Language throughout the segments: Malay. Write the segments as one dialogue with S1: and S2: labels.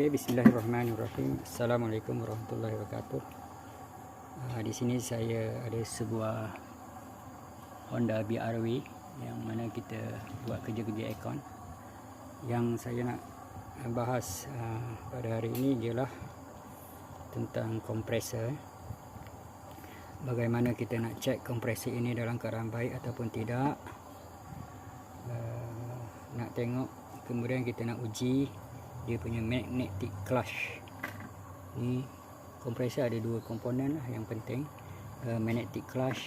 S1: Oke, bismillahirrahmanirrahim. Assalamualaikum warahmatullahi wabarakatuh. Di sini saya ada sebuah Honda BRV yang mana kita buat kerja-kerja aircon. Yang saya nak bahas pada hari ini ialah tentang kompresor. Bagaimana kita nak cek kompresor ini dalam keadaan baik ataupun tidak. Nak tengok, kemudian kita nak uji dia punya magnetic clutch. Ni kompresor ada dua komponen lah yang penting, magnetic clutch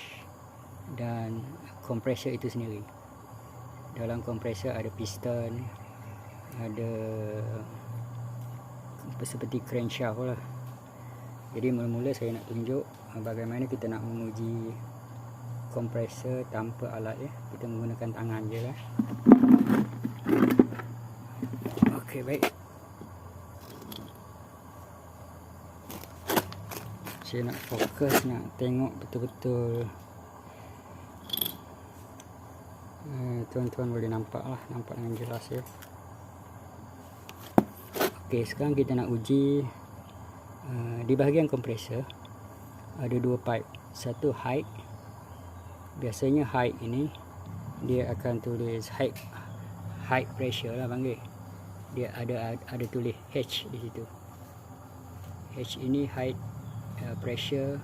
S1: dan kompresor itu sendiri. Dalam kompresor ada piston, ada seperti crankshaft lah. Jadi mula-mula saya nak tunjuk bagaimana kita nak menguji kompresor tanpa alat ya. Kita menggunakan tangan je lah. Okey, baik. Saya nak fokus, nak tengok betul-betul. Tuan-tuan boleh nampak lah, nampak dengan jelas ya. Okey, sekarang kita nak uji di bahagian kompresor ada dua pipe. Satu height. Biasanya height ini dia akan tulis height pressure lah panggil. Dia ada tulis H di situ. H ini height pressure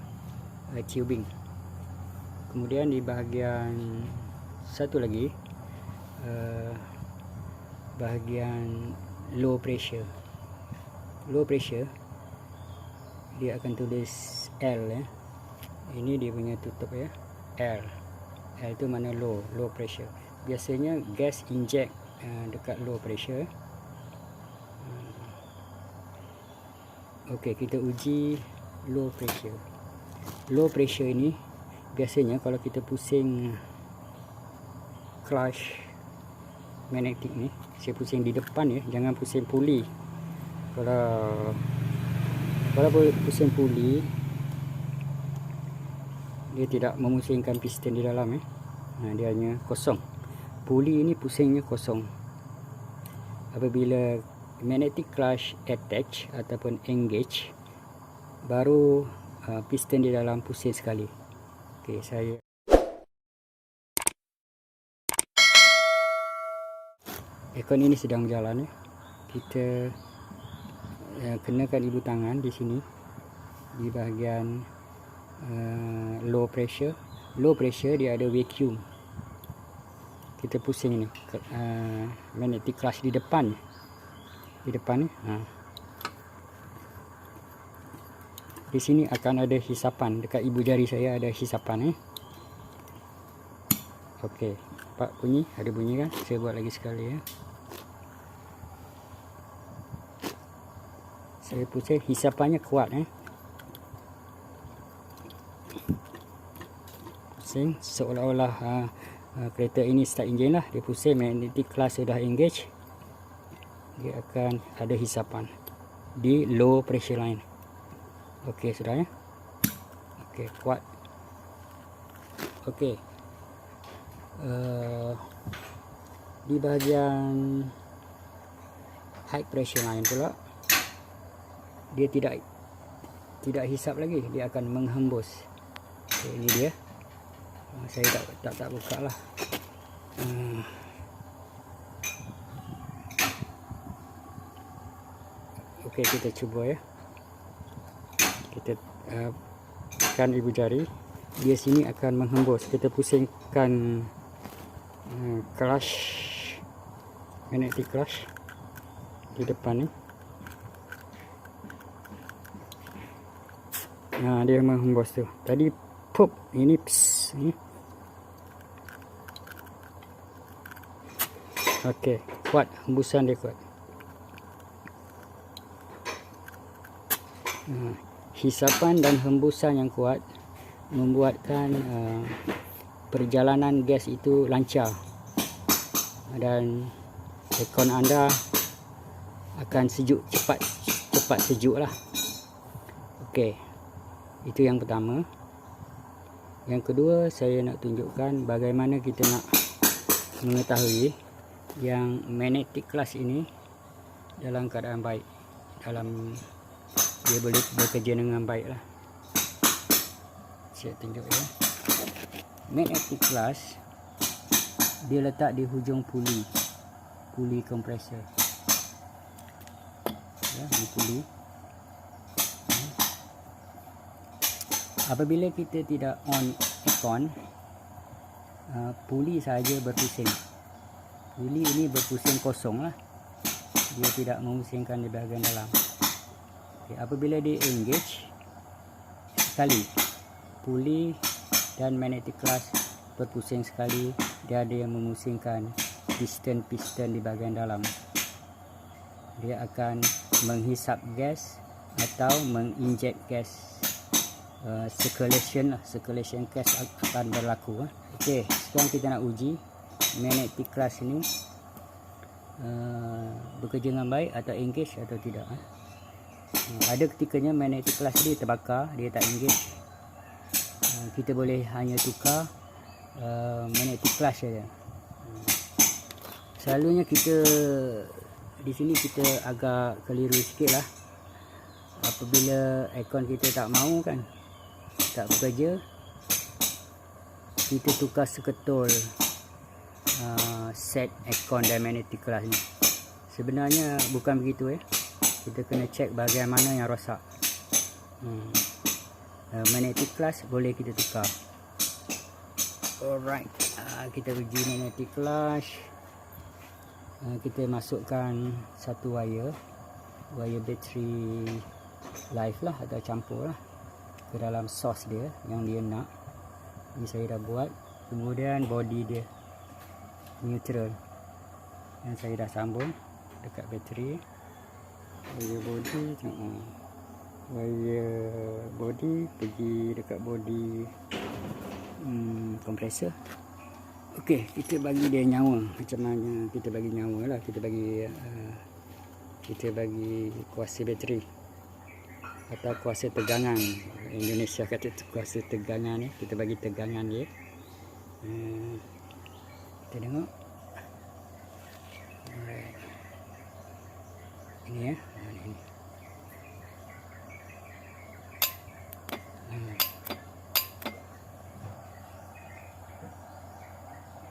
S1: tubing. Kemudian di bahagian satu lagi bahagian low pressure. Low pressure dia akan tulis L ya. Ini dia punya tutup ya, L. L itu mana low pressure. Biasanya gas inject dekat low pressure. Okey, kita uji low pressure. Low pressure ini biasanya kalau kita pusing clutch magnetic ni, saya pusing di depan ya, jangan pusing puli. Kalau pusing puli, dia tidak memusingkan piston di dalam ya. Dia hanya kosong. Puli ini pusingnya kosong. Apabila magnetic clutch attach ataupun engage, baru piston di dalam pusing sekali. Okey, saya aircon ini sedang berjalan ya. Kita kenakan ibu tangan di sini di bahagian low pressure. Low pressure dia ada vacuum. Kita pusing ni magnetic clutch di depan ni. Di sini akan ada hisapan. Dekat ibu jari saya ada hisapan Okey, nampak bunyi? Ada bunyi kan? Saya buat lagi sekali ya. Saya pusing, hisapannya kuat pusing seolah-olah kereta ini start engine lah. Dia pusing, magnetic clutch sudah engage, dia akan ada hisapan di low pressure line. Okey, sudah ya. Okey, kuat. Okey, di bahagian high pressure line pula, dia tidak hisap lagi, dia akan menghembus. Okay, ini dia. Saya tak buka lah. Okey, kita cuba ya. Kita tekan ibu jari, dia sini akan menghembus. Kita pusingkan clutch, magnetic clutch di depan ni. Dia menghembus tu. Tadi pop, ini ps ni. Okey, kuat, hembusan dia kuat. Hisapan dan hembusan yang kuat membuatkan perjalanan gas itu lancar dan aircon anda akan sejuk, cepat sejuk lah. Okey, itu yang pertama. Yang kedua, saya nak tunjukkan bagaimana kita nak mengetahui yang magnetic clutch ini dalam keadaan baik. dalam dia boleh bekerja dengan baik lah. Saya tunjuk ya. Magnetic flush dia letak di hujung puli kompresor. Ya, di puli. Apabila kita tidak on aircon, puli saja berpusing. Puli ini berpusing kosong lah. Dia tidak memusingkan di bahagian dalam. Okay, apabila dia engage sekali, puli dan magnetic flush berpusing sekali, dia ada yang memusingkan piston di bahagian dalam. Dia akan menghisap gas atau menginjek gas. Circulation gas akan berlaku. Okey, sekarang kita nak uji magnetic flush ini bekerja dengan baik atau engage atau tidak. Ada ketikanya magnetic flush dia terbakar, dia tak engage. Kita boleh hanya tukar magnetic flush saja. Selalunya kita di sini kita agak keliru sikit lah. Apabila aircon kita tak mau kan, tak bekerja, kita tukar seketul set aircon dan magnetic flush ni. Sebenarnya bukan begitu kita kena check bahagian mana yang rosak. Magnetic flush boleh kita tukar. Alright, kita uji magnetic flush. Kita masukkan satu wire bateri live lah atau campur lah ke dalam source dia yang dia nak. Ini saya dah buat. Kemudian body dia neutral yang saya dah sambung dekat bateri. Wire body, tengok wire body pergi dekat body kompresor. Okey, kita bagi dia nyawa. Macam mana kita bagi nyawa lah, kita bagi kuasa bateri atau kuasa tegangan. Indonesia kata kuasa tegangan ni, kita bagi tegangan dia. Kita tengok. Alright. Ini ini.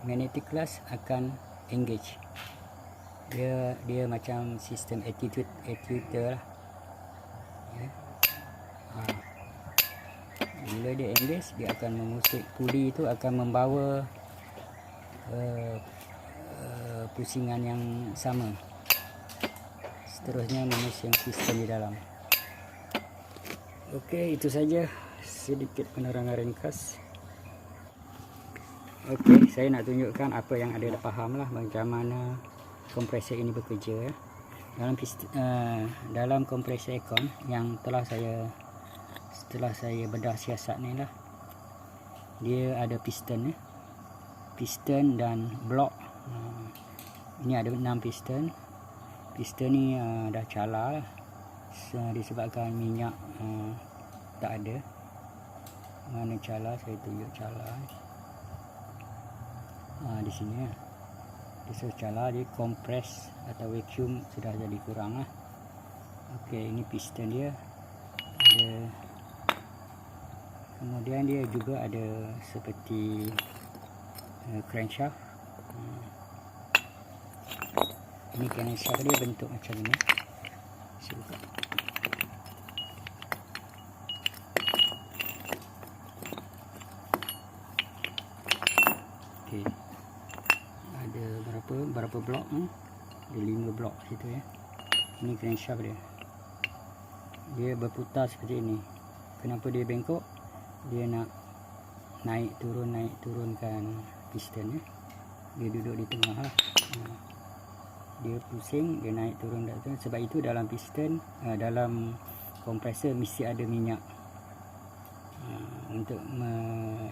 S1: Magnetic flush akan engage. Dia macam sistem attitude lah. Bila dia engage, dia akan memusik. Puli itu akan membawa pusingan yang sama. Seterusnya memusing piston di dalam. Okey, itu saja sedikit penerangan ringkas. Okey, saya nak tunjukkan apa yang ada dah faham lah macam mana kompresor ini bekerja. Dalam kompresor aircon yang setelah saya bedah siasat ni lah, dia ada piston dan blok. Ini ada 6 piston. Piston ni dah cala lah, disebabkan minyak tak ada. Mana cala, saya tunjuk cala di sini lah. Dia cala, dia kompres atau vacuum sudah jadi kurang lah. Okey, ini piston dia ada. Kemudian dia juga ada seperti crankshaft. Ini crankshaft dia bentuk macam ini. Saya buka. Okey. Ada berapa blok? Ada 5 blok situ ya. Ini crankshaft dia. Dia berputar seperti ini. Kenapa dia bengkok? Dia nak naik turunkan piston ya. Dia duduk di tengah lah. Dia pusing, dia naik turun. Sebab itu dalam piston, dalam kompresor mesti ada minyak untuk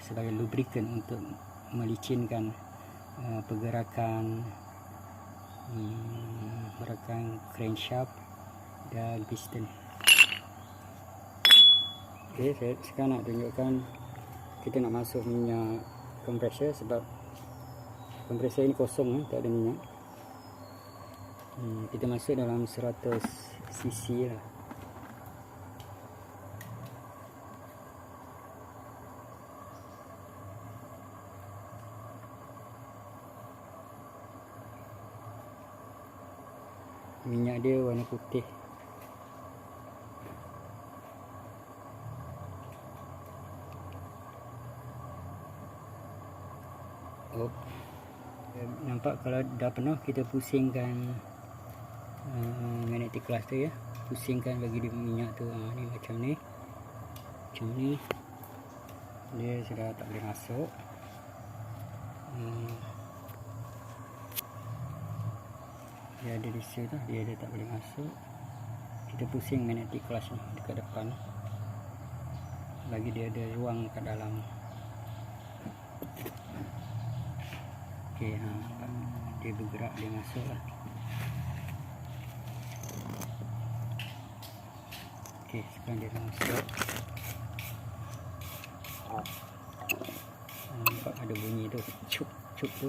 S1: sebagai lubricant, untuk melicinkan pergerakan crankshaft dan piston. Okey, saya sekarang nak tunjukkan kita nak masuk minyak kompresor sebab kompresor ini kosong tak ada minyak. Kita masuk dalam 100 cc lah. Minyak dia warna putih. Oh, nampak kalau dah penuh kita pusingkan magnetic clutch tu ya. Pusingkan bagi dia minyak tu. Ni macam ni. Macam ni. Dia sudah tak boleh masuk. Dia ada di situ dah. Dia tak boleh masuk. Kita pusing magnetic clutch ni dekat depan. Bagi dia ada ruang kat dalam. Okey, dia bergerak, dia masuk lah. Okey, sekarang dia dah masuk. Nampak ada bunyi tu, cup tu.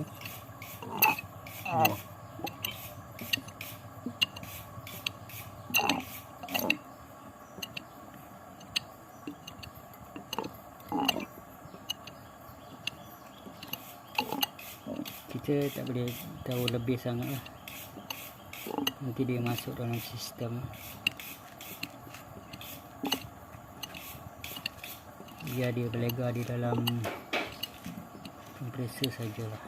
S1: Kita tak boleh tahu lebih sangat lah. Nanti dia masuk dalam sistem. Biar dia berlega di dalam kompresor sajalah.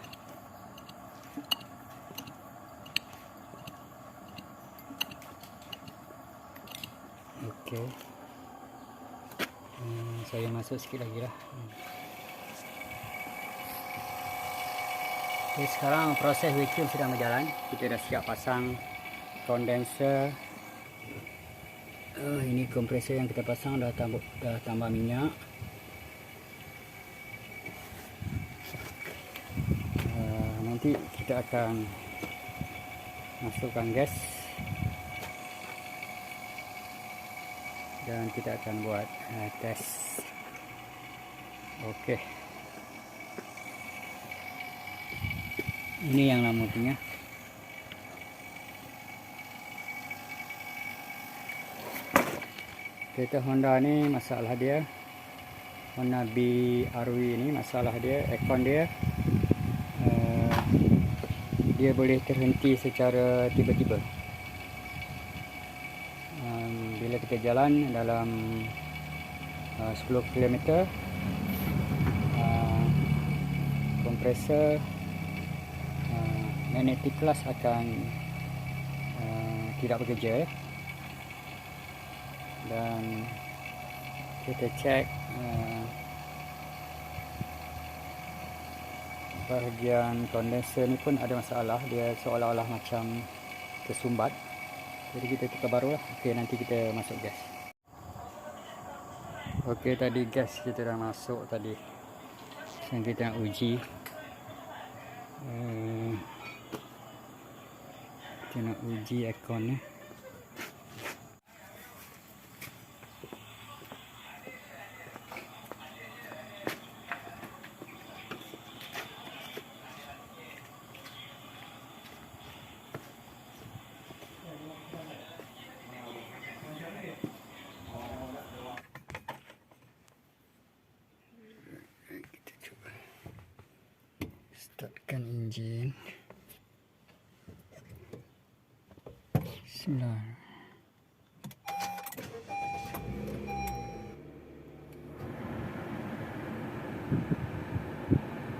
S1: Okey. Saya masuk sikit lagi lah. Okay, sekarang proses vacuum sedang berjalan. Kita dah siap pasang kondenser. Ini kompresor yang kita pasang dah tambah minyak. Nanti kita akan masukkan gas dan kita akan buat tes. Okey. Ini yang lama punya. Kereta Honda ni masalah dia, Honda BRV ni masalah dia, aircon dia dia boleh terhenti secara tiba-tiba. Bila kita jalan dalam 10 km, kompresor magnetic clutch akan tidak bekerja, dan kita cek bahagian kondenser ni pun ada masalah. Dia seolah-olah macam tersumbat. Jadi kita tukar baru lah. Okey, nanti kita masuk gas. Okey, tadi gas kita dah masuk tadi. Sekarang kita nak uji. Kita nak uji aircon ni. Kita cuba startkan enjin. Bismillah.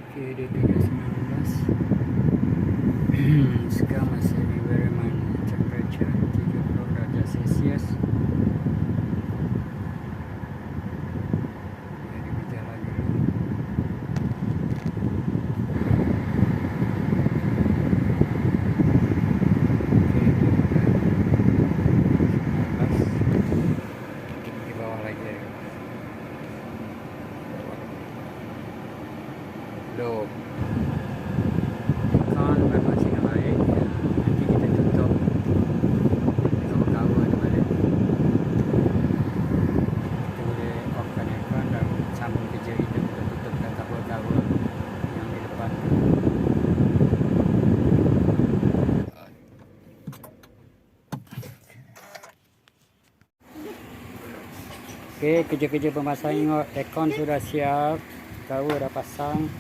S1: Okey, dia 319. Sekarang masih di environment temperature 30 darjah Celsius. Jadi berjalan dulu. Di bawah lagi. Low. Kan berfungsi dengan baik. Okey, kerja-kerja pemasangan aircon sudah siap. Cover dah pasang.